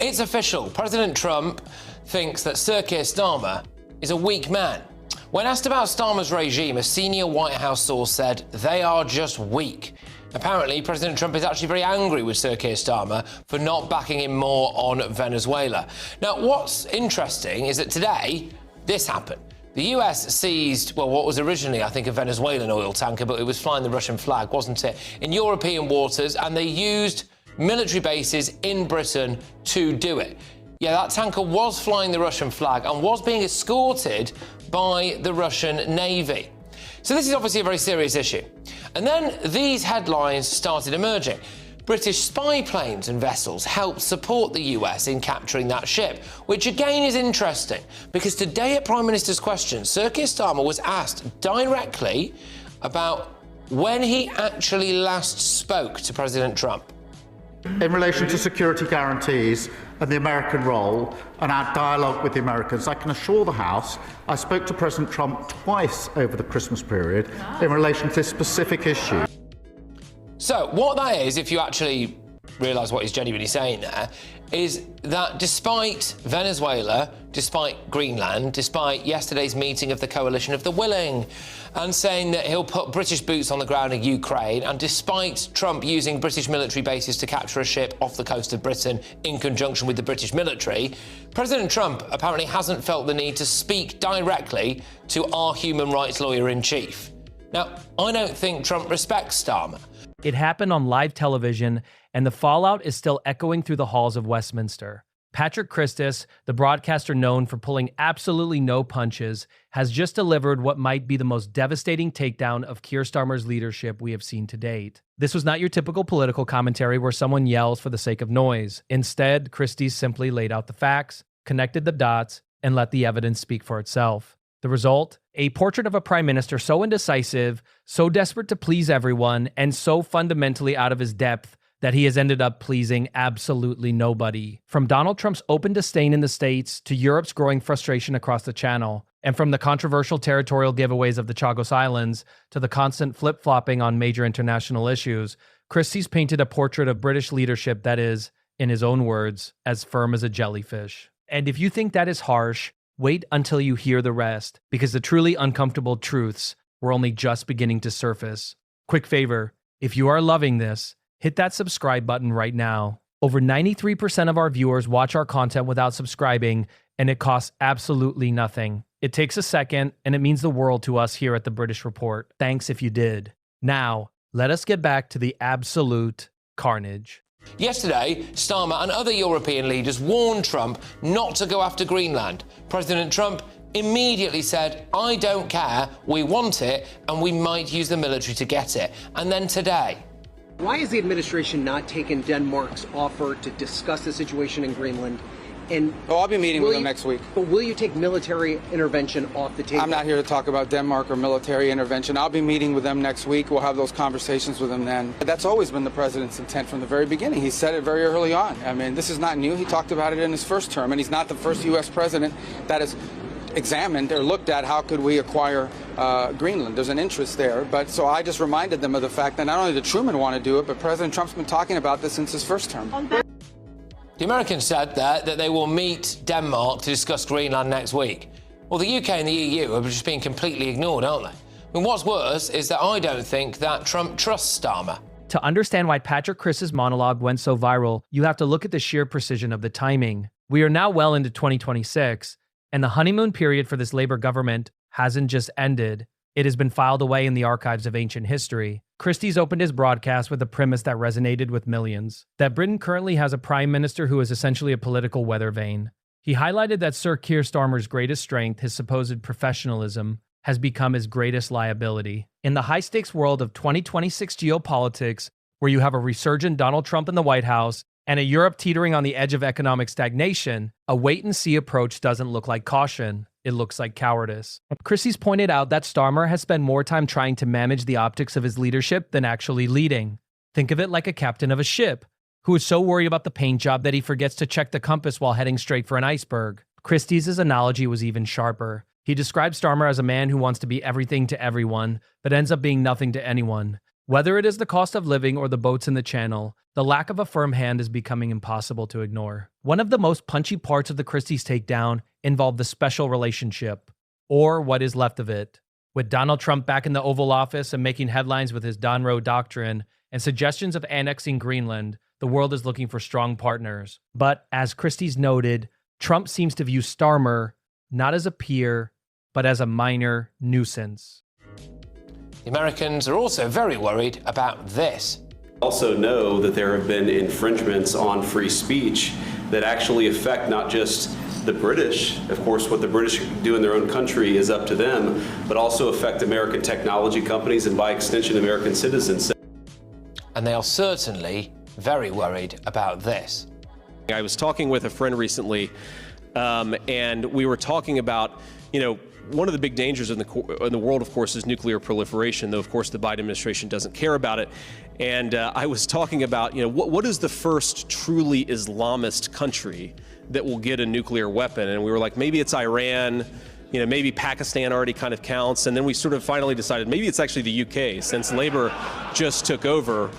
It's official. President Trump thinks that Sir Keir Starmer is a weak man. When asked about Starmer's regime, a senior White House source said they are just weak. Apparently, President Trump is actually very angry with Sir Keir Starmer for not backing him more on Venezuela. Now, what's interesting is that today, this happened. The US seized, well, what was originally, I think, a Venezuelan oil tanker, but it was flying the Russian flag, wasn't it, in European waters, and they used military bases in Britain to do it. Yeah, that tanker was flying the Russian flag and was being escorted by the Russian Navy. So this is obviously a very serious issue. And then these headlines started emerging. British spy planes and vessels helped support the US in capturing that ship, which again is interesting, because today at Prime Minister's Questions, Sir Keir Starmer was asked directly about when he actually last spoke to President Trump. In relation to security guarantees and the American role and our dialogue with the Americans, I can assure the House I spoke to President Trump twice over the Christmas period in relation to this specific issue. So what that is, if you actually realise what he's genuinely saying there, is that despite Venezuela, despite Greenland, despite yesterday's meeting of the Coalition of the Willing, and saying that he'll put British boots on the ground in Ukraine, and despite Trump using British military bases to capture a ship off the coast of Britain in conjunction with the British military, President Trump apparently hasn't felt the need to speak directly to our human rights lawyer-in-chief. Now, I don't think Trump respects Starmer. It happened on live television, and the fallout is still echoing through the halls of Westminster. Patrick Christys, the broadcaster known for pulling absolutely no punches, has just delivered what might be the most devastating takedown of Keir Starmer's leadership we have seen to date. This was not your typical political commentary where someone yells for the sake of noise. Instead, Christys simply laid out the facts, connected the dots, and let the evidence speak for itself. The result? A portrait of a prime minister so indecisive, so desperate to please everyone, and so fundamentally out of his depth that he has ended up pleasing absolutely nobody. From Donald Trump's open disdain in the States to Europe's growing frustration across the channel, and from the controversial territorial giveaways of the Chagos Islands to the constant flip-flopping on major international issues, Christys painted a portrait of British leadership that is, in his own words, as firm as a jellyfish. And if you think that is harsh, wait until you hear the rest, because the truly uncomfortable truths were only just beginning to surface. Quick favor, if you are loving this, hit that subscribe button right now. Over 93% of our viewers watch our content without subscribing, and it costs absolutely nothing. It takes a second, and it means the world to us here at the British Report. Thanks if you did. Now, let us get back to the absolute carnage. Yesterday, Starmer and other European leaders warned Trump not to go after Greenland. President Trump immediately said, "I don't care, we want it, and we might use the military to get it." And then today, why is the administration not taking Denmark's offer to discuss the situation in Greenland? And I'll be meeting with them next week. But will you take military intervention off the table? I'm not here to talk about Denmark or military intervention. I'll be meeting with them next week. We'll have those conversations with them then. That's always been the president's intent from the very beginning. He said it very early on. I mean, this is not new. He talked about it in his first term, and he's not the first U.S. president that has examined or looked at how could we acquire Greenland. There's an interest there. But so I just reminded them of the fact that not only did Truman want to do it, but President Trump's been talking about this since his first term. the Americans said that they will meet Denmark to discuss Greenland next week. Well, the UK and the EU are just being completely ignored, aren't they? And what's worse is that I don't think that Trump trusts Starmer. To understand why Patrick Chris's monologue went so viral, you have to look at the sheer precision of the timing. We are now well into 2026, and the honeymoon period for this Labour government hasn't just ended. It has been filed away in the archives of ancient history. Christys opened his broadcast with a premise that resonated with millions, that Britain currently has a prime minister who is essentially a political weather vane. He highlighted that Sir Keir Starmer's greatest strength, his supposed professionalism, has become his greatest liability. In the high-stakes world of 2026 geopolitics, where you have a resurgent Donald Trump in the White House and a Europe teetering on the edge of economic stagnation, a wait-and-see approach doesn't look like caution. It looks like cowardice. Christys pointed out that Starmer has spent more time trying to manage the optics of his leadership than actually leading. Think of it like a captain of a ship, who is so worried about the paint job that he forgets to check the compass while heading straight for an iceberg. Christys' analogy was even sharper. He described Starmer as a man who wants to be everything to everyone, but ends up being nothing to anyone. Whether it is the cost of living or the boats in the channel, the lack of a firm hand is becoming impossible to ignore. One of the most punchy parts of the Christys takedown involved the special relationship, or what is left of it. With Donald Trump back in the Oval Office and making headlines with his Don Roe doctrine and suggestions of annexing Greenland, the world is looking for strong partners. But as Christys noted, Trump seems to view Starmer not as a peer, but as a minor nuisance. The Americans are also very worried about this. Also know that there have been infringements on free speech that actually affect not just the British. Of course, what the British do in their own country is up to them, but also affect American technology companies and by extension, American citizens. And they are certainly very worried about this. I was talking with a friend recently, and we were talking about, one of the big dangers in the world, of course, is nuclear proliferation, though, of course, the Biden administration doesn't care about it. And I was talking about, what is the first truly Islamist country that will get a nuclear weapon? And we were like, maybe it's Iran, maybe Pakistan already kind of counts. And then we sort of finally decided maybe it's actually the UK, since Labour just took over.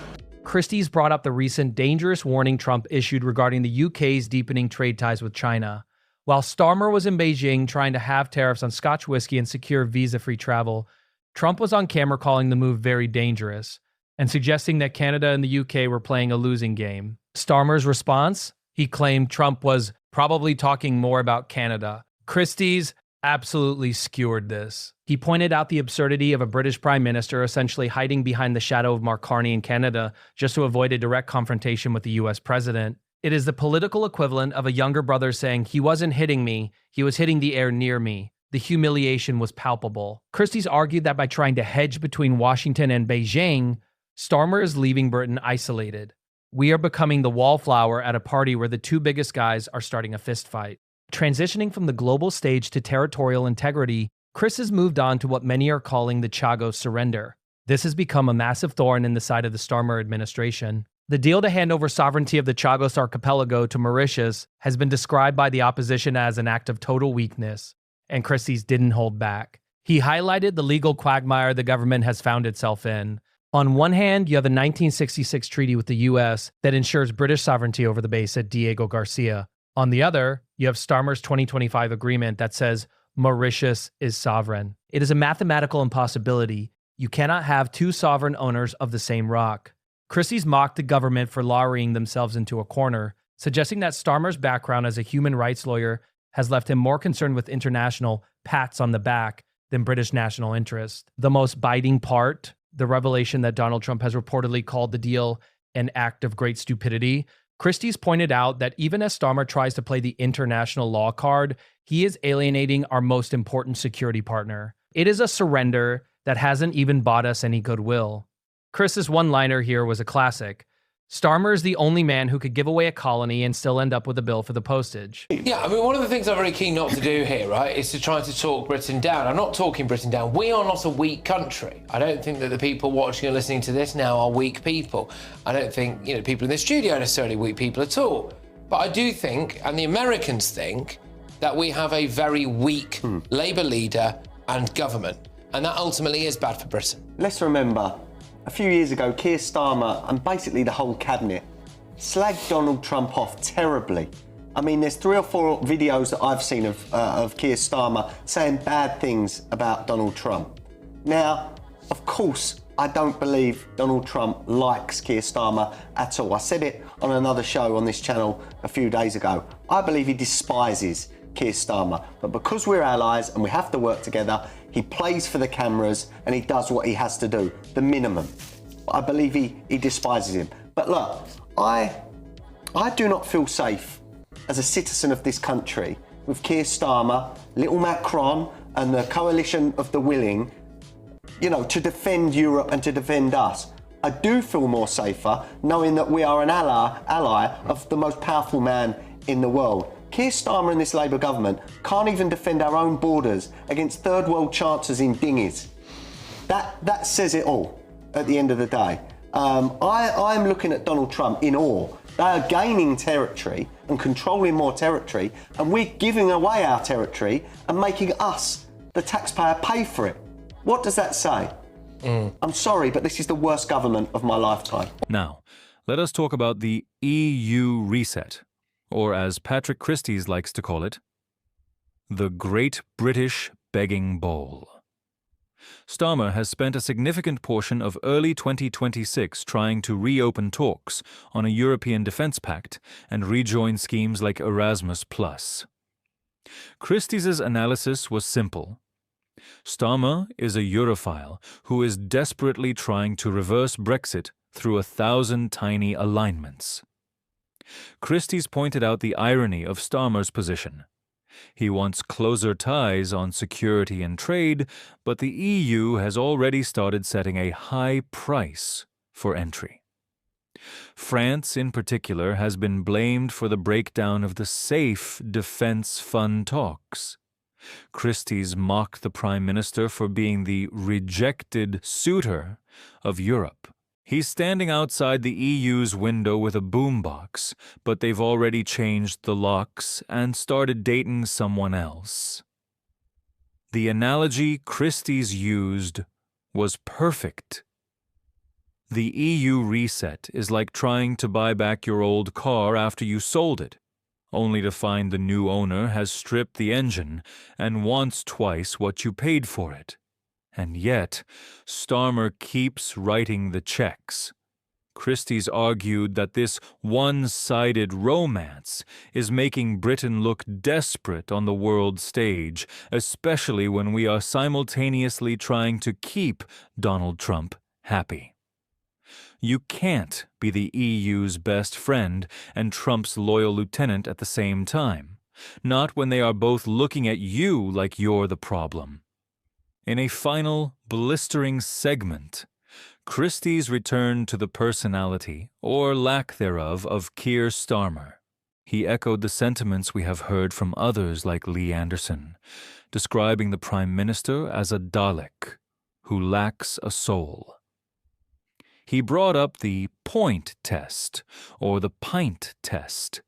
Christys brought up the recent dangerous warning Trump issued regarding the UK's deepening trade ties with China. While Starmer was in Beijing trying to have tariffs on Scotch whiskey and secure visa-free travel, Trump was on camera calling the move very dangerous and suggesting that Canada and the UK were playing a losing game. Starmer's response? He claimed Trump was probably talking more about Canada. Christys absolutely skewered this. He pointed out the absurdity of a British prime minister essentially hiding behind the shadow of Mark Carney in Canada just to avoid a direct confrontation with the US president. It is the political equivalent of a younger brother saying he wasn't hitting me, he was hitting the air near me. The humiliation was palpable. Christys argued that by trying to hedge between Washington and Beijing, Starmer is leaving Britain isolated. We are becoming the wallflower at a party where the two biggest guys are starting a fistfight. Transitioning from the global stage to territorial integrity, Chris has moved on to what many are calling the Chagos surrender. This has become a massive thorn in the side of the Starmer administration. The deal to hand over sovereignty of the Chagos archipelago to Mauritius has been described by the opposition as an act of total weakness, and Christys didn't hold back. He highlighted the legal quagmire the government has found itself in. On one hand, you have the 1966 treaty with the US that ensures British sovereignty over the base at Diego Garcia. On the other, you have Starmer's 2025 agreement that says Mauritius is sovereign. It is a mathematical impossibility. You cannot have two sovereign owners of the same rock. Christys mocked the government for lowering themselves into a corner, suggesting that Starmer's background as a human rights lawyer has left him more concerned with international pats on the back than British national interest. The most biting part, the revelation that Donald Trump has reportedly called the deal an act of great stupidity. Christys pointed out that even as Starmer tries to play the international law card, he is alienating our most important security partner. It is a surrender that hasn't even bought us any goodwill. Chris's one-liner here was a classic. Starmer is the only man who could give away a colony and still end up with a bill for the postage. Yeah, I mean, one of the things I'm very keen not to do here, right, is to try to talk Britain down. I'm not talking Britain down. We are not a weak country. I don't think that the people watching and listening to this now are weak people. I don't think, people in the studio are necessarily weak people at all. But I do think, and the Americans think, that we have a very weak Labour leader and government. And that ultimately is bad for Britain. Let's remember, a few years ago, Keir Starmer and basically the whole cabinet slagged Donald Trump off terribly. I mean, there's 3 or 4 videos that I've seen of Keir Starmer saying bad things about Donald Trump. Now, of course, I don't believe Donald Trump likes Keir Starmer at all. I said it on another show on this channel a few days ago. I believe he despises Keir Starmer, but because we're allies and we have to work together, he plays for the cameras and he does what he has to do, the minimum. I believe he despises him. But look, I do not feel safe as a citizen of this country with Keir Starmer, little Macron and the coalition of the willing, to defend Europe and to defend us. I do feel more safer knowing that we are an ally of the most powerful man in the world. Keir Starmer and this Labour government can't even defend our own borders against third world chancers in dinghies. That says it all at the end of the day. I'm looking at Donald Trump in awe. They are gaining territory and controlling more territory, and we're giving away our territory and making us, the taxpayer, pay for it. What does that say? I'm sorry, but this is the worst government of my lifetime. Now, let us talk about the EU reset, or as Patrick Christys likes to call it, the Great British Begging Bowl. Starmer has spent a significant portion of early 2026 trying to reopen talks on a European defence pact and rejoin schemes like Erasmus+. Christys' analysis was simple. Starmer is a Europhile who is desperately trying to reverse Brexit through 1,000 tiny alignments. Christys pointed out the irony of Starmer's position. He wants closer ties on security and trade, but the EU has already started setting a high price for entry. France, in particular, has been blamed for the breakdown of the safe defense fund talks. Christys mocked the Prime Minister for being the rejected suitor of Europe. He's standing outside the EU's window with a boombox, but they've already changed the locks and started dating someone else. The analogy Christys used was perfect. The EU reset is like trying to buy back your old car after you sold it, only to find the new owner has stripped the engine and wants twice what you paid for it. And yet, Starmer keeps writing the checks. Christys argued that this one-sided romance is making Britain look desperate on the world stage, especially when we are simultaneously trying to keep Donald Trump happy. You can't be the EU's best friend and Trump's loyal lieutenant at the same time, not when they are both looking at you like you're the problem. In a final, blistering segment, Christys returned to the personality, or lack thereof, of Keir Starmer. He echoed the sentiments we have heard from others like Lee Anderson, describing the Prime Minister as a Dalek who lacks a soul. He brought up the point test, or the pint test.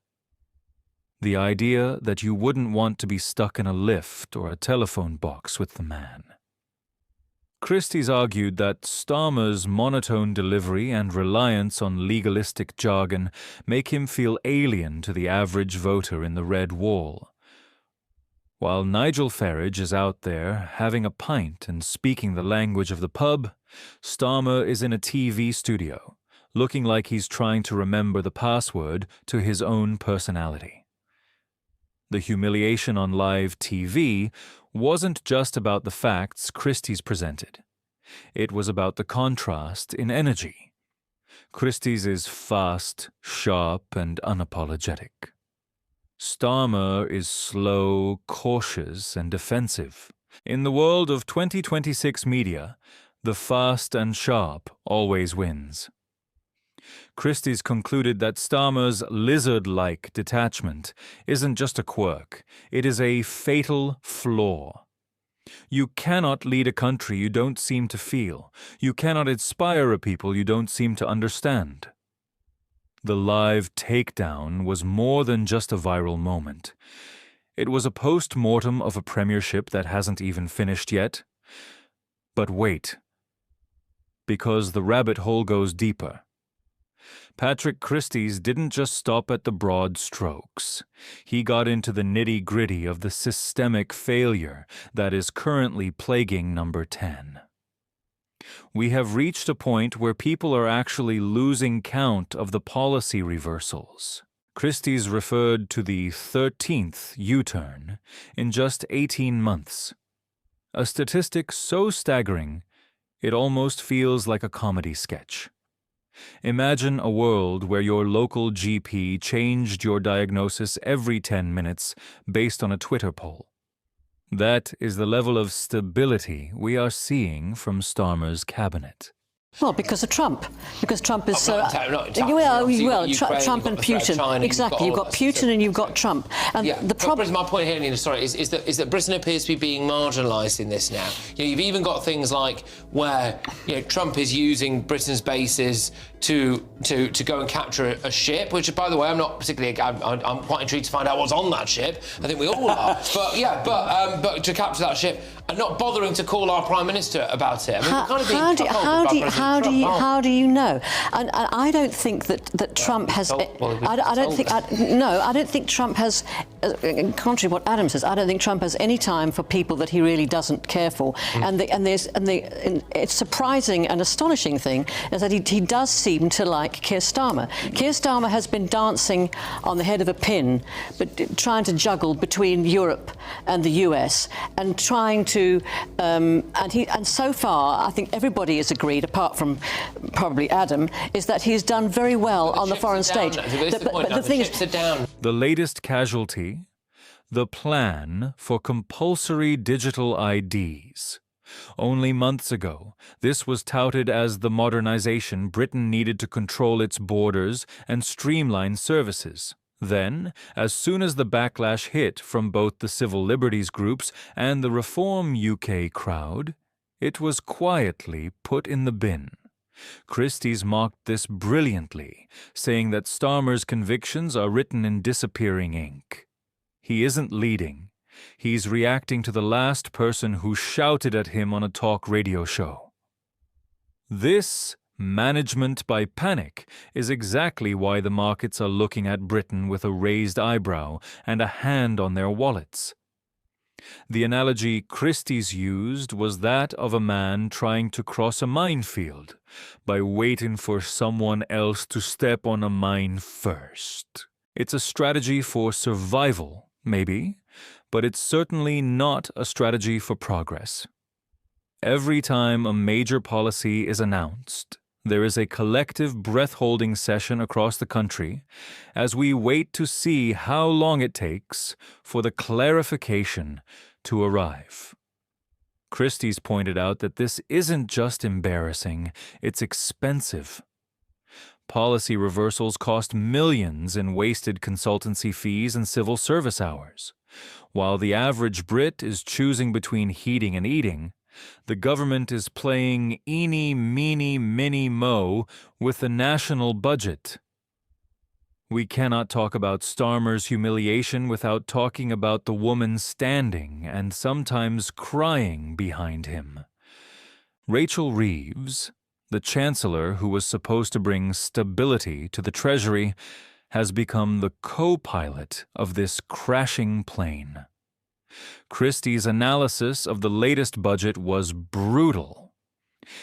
The idea that you wouldn't want to be stuck in a lift or a telephone box with the man. Christys argued that Starmer's monotone delivery and reliance on legalistic jargon make him feel alien to the average voter in the Red Wall. While Nigel Farage is out there having a pint and speaking the language of the pub, Starmer is in a TV studio, looking like he's trying to remember the password to his own personality. The humiliation on live TV wasn't just about the facts Christys presented. It was about the contrast in energy. Christys is fast, sharp, and unapologetic. Starmer is slow, cautious, and defensive. In the world of 2026 media, the fast and sharp always wins. Christys concluded that Starmer's lizard-like detachment isn't just a quirk, it is a fatal flaw. You cannot lead a country you don't seem to feel. You cannot inspire a people you don't seem to understand. The live takedown was more than just a viral moment. It was a post-mortem of a premiership that hasn't even finished yet. But wait, because the rabbit hole goes deeper. Patrick Christys didn't just stop at the broad strokes. He got into the nitty-gritty of the systemic failure that is currently plaguing Number 10. We have reached a point where people are actually losing count of the policy reversals. Christys referred to the 13th U-turn in just 18 months. A statistic so staggering, it almost feels like a comedy sketch. Imagine a world where your local GP changed your diagnosis every 10 minutes based on a Twitter poll. That is the level of stability we are seeing from Starmer's cabinet. Well, because of Trump. Because Trump is so... Trump and Putin. Exactly. You've got Putin and you've got Trump. And yeah, the problem... My point here, Nina, sorry, is that Britain appears to be being marginalised in this now. You've even got things like where Trump is using Britain's bases to go and capture a ship, which, by the way, I'm not particularly. I'm quite intrigued to find out what's on that ship. I think we all are. But to capture that ship and not bothering to call our Prime Minister about it. I mean, we're kind of being told how do you know? And I don't think that Trump has. I don't think Trump has. Contrary to what Adam says, I don't think Trump has any time for people that he really doesn't care for. And it's surprising and astonishing thing is that he does seem to like Keir Starmer. Keir Starmer has been dancing on the head of a pin, but trying to juggle between Europe and the US, and trying to and so far I think everybody has agreed, apart from probably Adam, is that he's done very well on the foreign stage. But the thing is, the latest casualty, the plan for compulsory digital IDs. Only months ago, this was touted as the modernization Britain needed to control its borders and streamline services. Then, as soon as the backlash hit from both the civil liberties groups and the Reform UK crowd, it was quietly put in the bin. Christys mocked this brilliantly, saying that Starmer's convictions are written in disappearing ink. He isn't leading. He's reacting to the last person who shouted at him on a talk radio show. This management by panic is exactly why the markets are looking at Britain with a raised eyebrow and a hand on their wallets. The analogy Christys used was that of a man trying to cross a minefield by waiting for someone else to step on a mine first. It's a strategy for survival, maybe, but it's certainly not a strategy for progress. Every time a major policy is announced, there is a collective breath-holding session across the country as we wait to see how long it takes for the clarification to arrive. Christys pointed out that this isn't just embarrassing, it's expensive. Policy reversals cost millions in wasted consultancy fees and civil service hours. While the average Brit is choosing between heating and eating, the government is playing eeny, meeny, miny, mo with the national budget. We cannot talk about Starmer's humiliation without talking about the woman standing and sometimes crying behind him. Rachel Reeves, the Chancellor who was supposed to bring stability to the Treasury, has become the co-pilot of this crashing plane. Christys' analysis of the latest budget was brutal.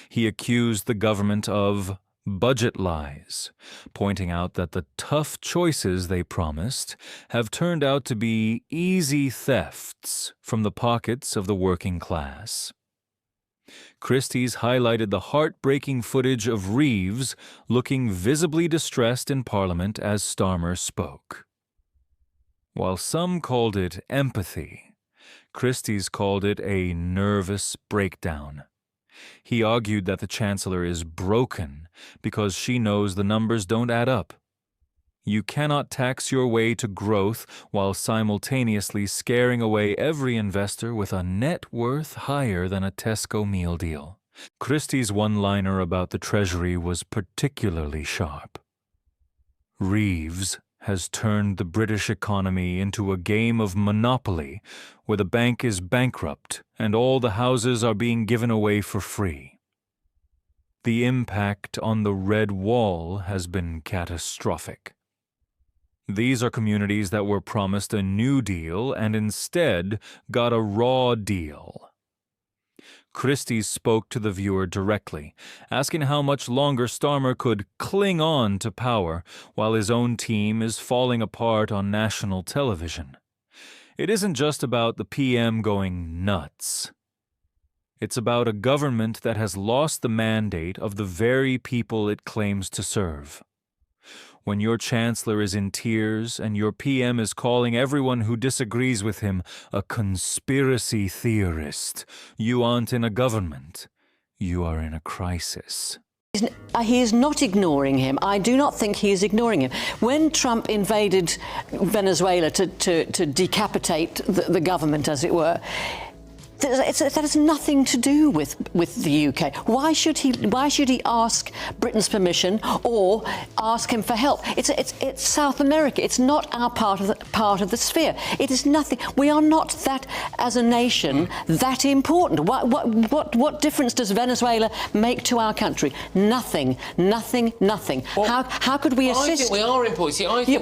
He accused the government of budget lies, pointing out that the tough choices they promised have turned out to be easy thefts from the pockets of the working class. Christys highlighted the heartbreaking footage of Reeves looking visibly distressed in Parliament as Starmer spoke. While some called it empathy, Christys called it a nervous breakdown. He argued that the Chancellor is broken because she knows the numbers don't add up. You cannot tax your way to growth while simultaneously scaring away every investor with a net worth higher than a Tesco meal deal. Christys' one-liner about the Treasury was particularly sharp. Reeves has turned the British economy into a game of Monopoly where the bank is bankrupt and all the houses are being given away for free. The impact on the Red Wall has been catastrophic. These are communities that were promised a New Deal and instead got a raw deal. Christys spoke to the viewer directly, asking how much longer Starmer could cling on to power while his own team is falling apart on national television. It isn't just about the PM going nuts. It's about a government that has lost the mandate of the very people it claims to serve. When your Chancellor is in tears and your PM is calling everyone who disagrees with him a conspiracy theorist, you aren't in a government. You are in a crisis. He is not ignoring him. I do not think he is ignoring him. When Trump invaded Venezuela to decapitate the government, as it were, That has nothing to do with the UK. Why should he ask Britain's permission or ask him for help? It's South America. It's not our part of the sphere. It is nothing. We are not that, as a nation, that important. What difference does Venezuela make to our country? Nothing. Well, how could we assist? I think we are important. See, I think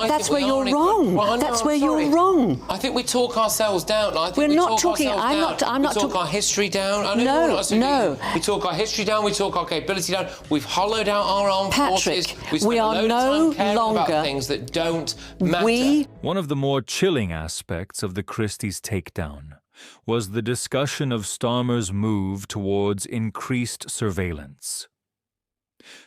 that's where you're wrong. That's where you're wrong. I think we talk ourselves down. I think We're we not talk talking. ourselves I'm not we talk our history down. I know No. We talk our history down. We talk our capability down. We've hollowed out our armed Patrick, forces. We spent we are a load no of time caring longer about things that don't matter. One of the more chilling aspects of the Christys takedown was the discussion of Starmer's move towards increased surveillance.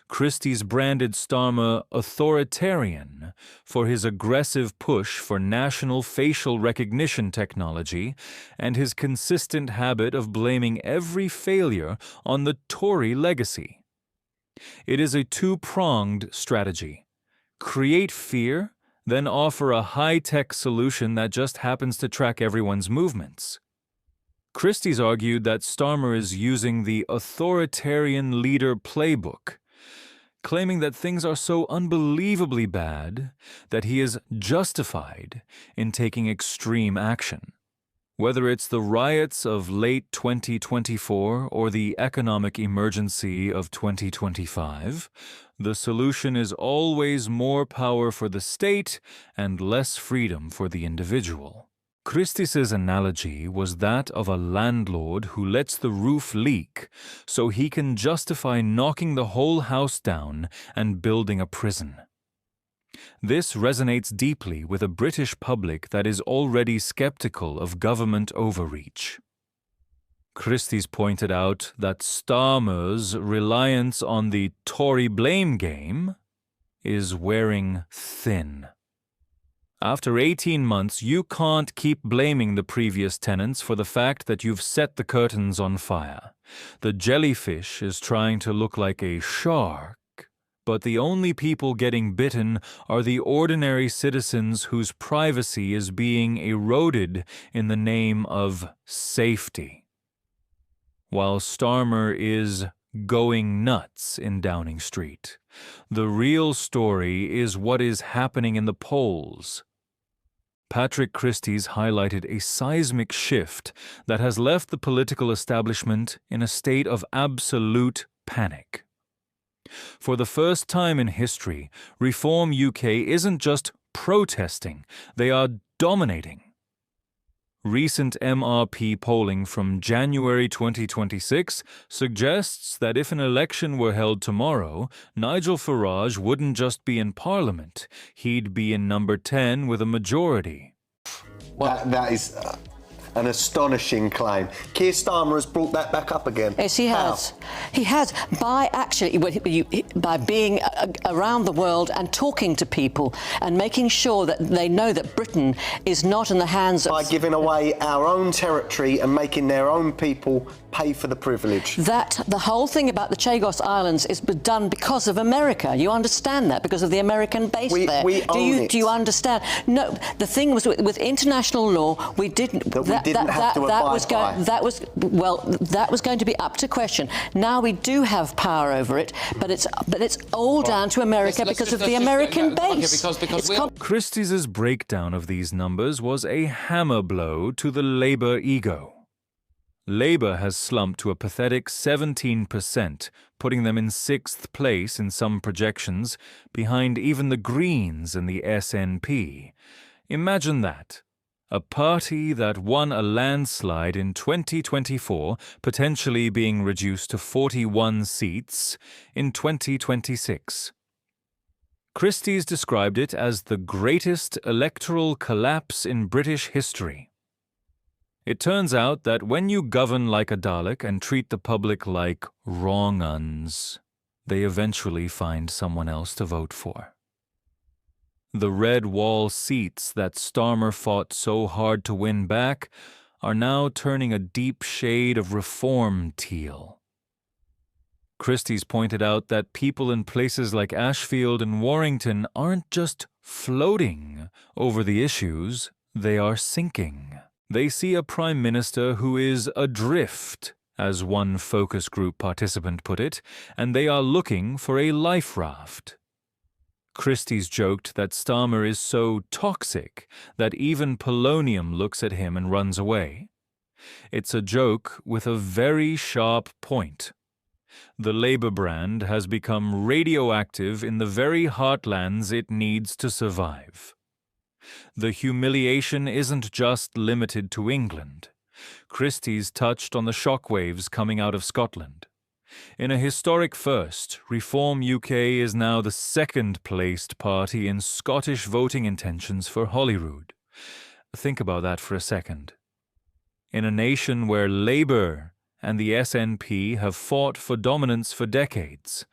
Christys branded Starmer authoritarian for his aggressive push for national facial recognition technology and his consistent habit of blaming every failure on the Tory legacy. It is a two-pronged strategy. Create fear, then offer a high-tech solution that just happens to track everyone's movements. Christys argued that Starmer is using the authoritarian leader playbook, claiming that things are so unbelievably bad that he is justified in taking extreme action. Whether it's the riots of late 2024 or the economic emergency of 2025, the solution is always more power for the state and less freedom for the individual. Christys's analogy was that of a landlord who lets the roof leak so he can justify knocking the whole house down and building a prison. This resonates deeply with a British public that is already skeptical of government overreach. Christys pointed out that Starmer's reliance on the Tory blame game is wearing thin. After 18 months, you can't keep blaming the previous tenants for the fact that you've set the curtains on fire. The jellyfish is trying to look like a shark, but the only people getting bitten are the ordinary citizens whose privacy is being eroded in the name of safety. While Starmer is going nuts in Downing Street, the real story is what is happening in the polls. Patrick Christys highlighted a seismic shift that has left the political establishment in a state of absolute panic. For the first time in history, Reform UK isn't just protesting, they are dominating. Recent MRP polling from January 2026 suggests that if an election were held tomorrow, Nigel Farage wouldn't just be in Parliament, he'd be in number 10 with a majority. That is an astonishing claim. Keir Starmer has brought that back up again. Yes, he has. He has, by being around the world and talking to people and making sure that they know that Britain is not in the hands of... By giving away our own territory and making their own people pay for the privilege. That the whole thing about the Chagos Islands is done because of America. You understand that? Because of the American base there. Do you understand? No, the thing was with international law, we didn't... That was going to be up to question. Now we do have power over it, but it's all down to America because of the American base. Christys's breakdown of these numbers was a hammer blow to the Labour ego. Labour has slumped to a pathetic 17%, putting them in 6th place in some projections, behind even the Greens and the SNP. Imagine that. A party that won a landslide in 2024, potentially being reduced to 41 seats in 2026. Christys described it as the greatest electoral collapse in British history. It turns out that when you govern like a Dalek and treat the public like wrong-uns, they eventually find someone else to vote for. The red wall seats that Starmer fought so hard to win back are now turning a deep shade of reform teal. Christys pointed out that people in places like Ashfield and Warrington aren't just floating over the issues, they are sinking. They see a prime minister who is adrift, as one focus group participant put it, and they are looking for a life raft. Christys joked that Starmer is so toxic that even polonium looks at him and runs away. It's a joke with a very sharp point. The Labour brand has become radioactive in the very heartlands it needs to survive. The humiliation isn't just limited to England. Christys touched on the shockwaves coming out of Scotland. In a historic first, Reform UK is now the second-placed party in Scottish voting intentions for Holyrood. Think about that for a second. In a nation where Labour and the SNP have fought for dominance for decades,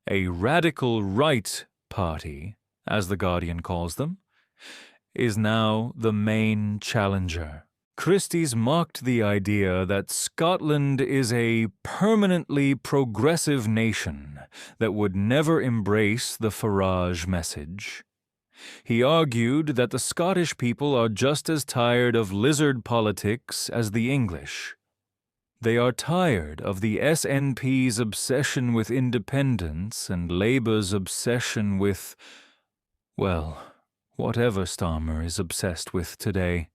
a radical right party, as The Guardian calls them, is now the main challenger. Christys mocked the idea that Scotland is a permanently progressive nation that would never embrace the Farage message. He argued that the Scottish people are just as tired of lizard politics as the English. They are tired of the SNP's obsession with independence and Labour's obsession with, well, whatever Starmer is obsessed with today.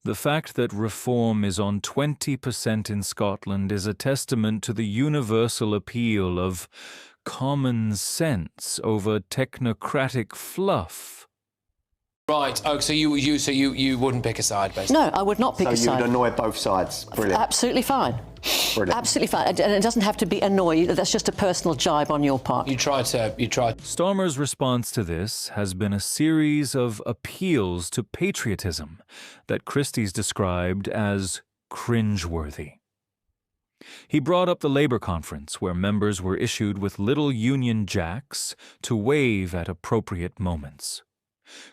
The fact that reform is on 20% in Scotland is a testament to the universal appeal of common sense over technocratic fluff. Right. Oh, so you wouldn't pick a side, basically? No, I would not pick a So side. you would annoy both sides. Brilliant. Absolutely fine. Brilliant. Absolutely fine. And it doesn't have to be annoy. That's just a personal jibe on your part. You tried. Starmer's response to this has been a series of appeals to patriotism that Christys described as cringeworthy. He brought up the Labour conference where members were issued with little Union Jacks to wave at appropriate moments.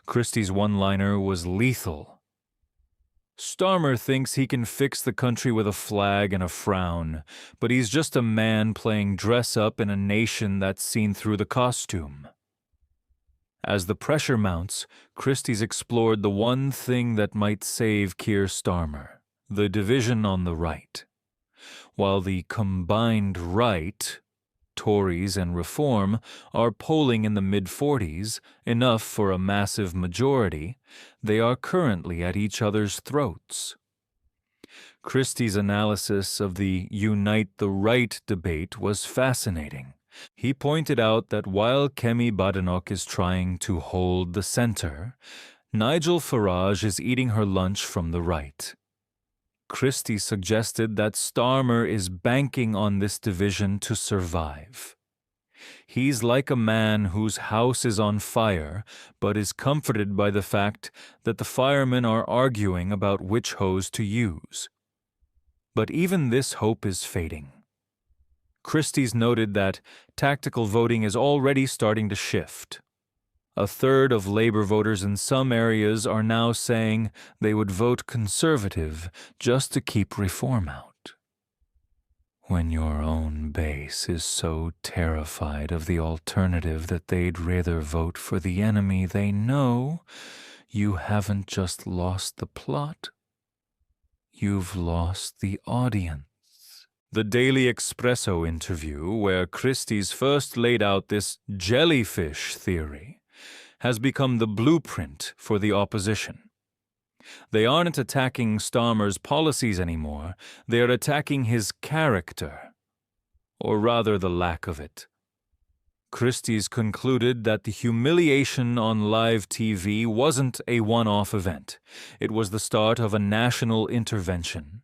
Christys' one-liner was lethal. Starmer thinks he can fix the country with a flag and a frown, but he's just a man playing dress-up in a nation that's seen through the costume. As the pressure mounts, Christys explored the one thing that might save Keir Starmer, the division on the right. While the combined right, Tories and Reform, are polling in the mid-40s, enough for a massive majority, they are currently at each other's throats. Christys' analysis of the Unite the Right debate was fascinating. He pointed out that while Kemi Badenoch is trying to hold the center, Nigel Farage is eating her lunch from the right. Christys suggested that Starmer is banking on this division to survive. He's like a man whose house is on fire, but is comforted by the fact that the firemen are arguing about which hose to use. But even this hope is fading. Christys noted that tactical voting is already starting to shift. A third of Labour voters in some areas are now saying they would vote Conservative just to keep reform out. When your own base is so terrified of the alternative that they'd rather vote for the enemy they know, you haven't just lost the plot, you've lost the audience. The Daily Expresso interview, where Christys first laid out this jellyfish theory, has become the blueprint for the opposition. They aren't attacking Starmer's policies anymore, they are attacking his character, or rather the lack of it. Christys concluded that the humiliation on live TV wasn't a one-off event. It was the start of a national intervention.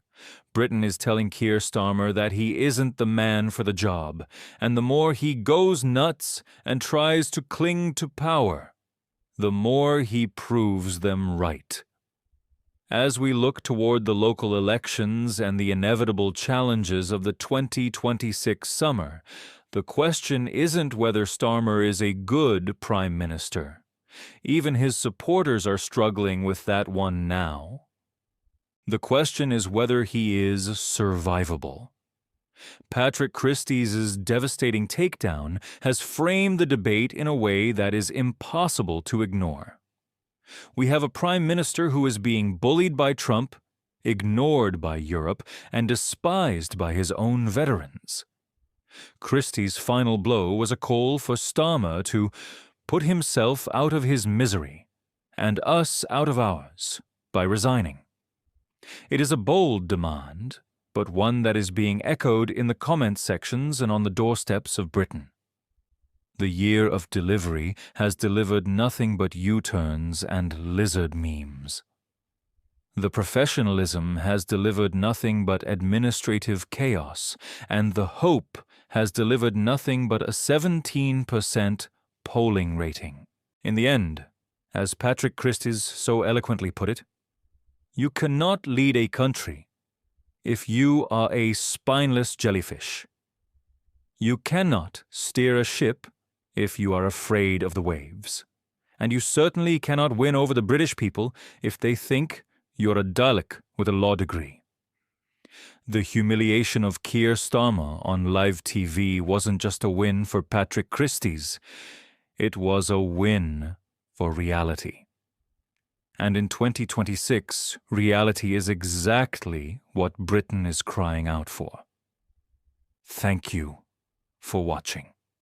Britain is telling Keir Starmer that he isn't the man for the job, and the more he goes nuts and tries to cling to power, the more he proves them right. As we look toward the local elections and the inevitable challenges of the 2026 summer, the question isn't whether Starmer is a good prime minister. Even his supporters are struggling with that one now. The question is whether he is survivable. Patrick Christys' devastating takedown has framed the debate in a way that is impossible to ignore. We have a Prime Minister who is being bullied by Trump, ignored by Europe, and despised by his own veterans. Christie's final blow was a call for Starmer to put himself out of his misery and us out of ours by resigning. It is a bold demand, but one that is being echoed in the comment sections and on the doorsteps of Britain. The year of delivery has delivered nothing but U-turns and lizard memes. The professionalism has delivered nothing but administrative chaos, and the hope has delivered nothing but a 17% polling rating. In the end, as Patrick Christys so eloquently put it, you cannot lead a country if you are a spineless jellyfish. You cannot steer a ship if you are afraid of the waves. And you certainly cannot win over the British people if they think you're a Dalek with a law degree. The humiliation of Keir Starmer on live TV wasn't just a win for Patrick Christys. It was a win for reality. And in 2026, reality is exactly what Britain is crying out for. Thank you for watching.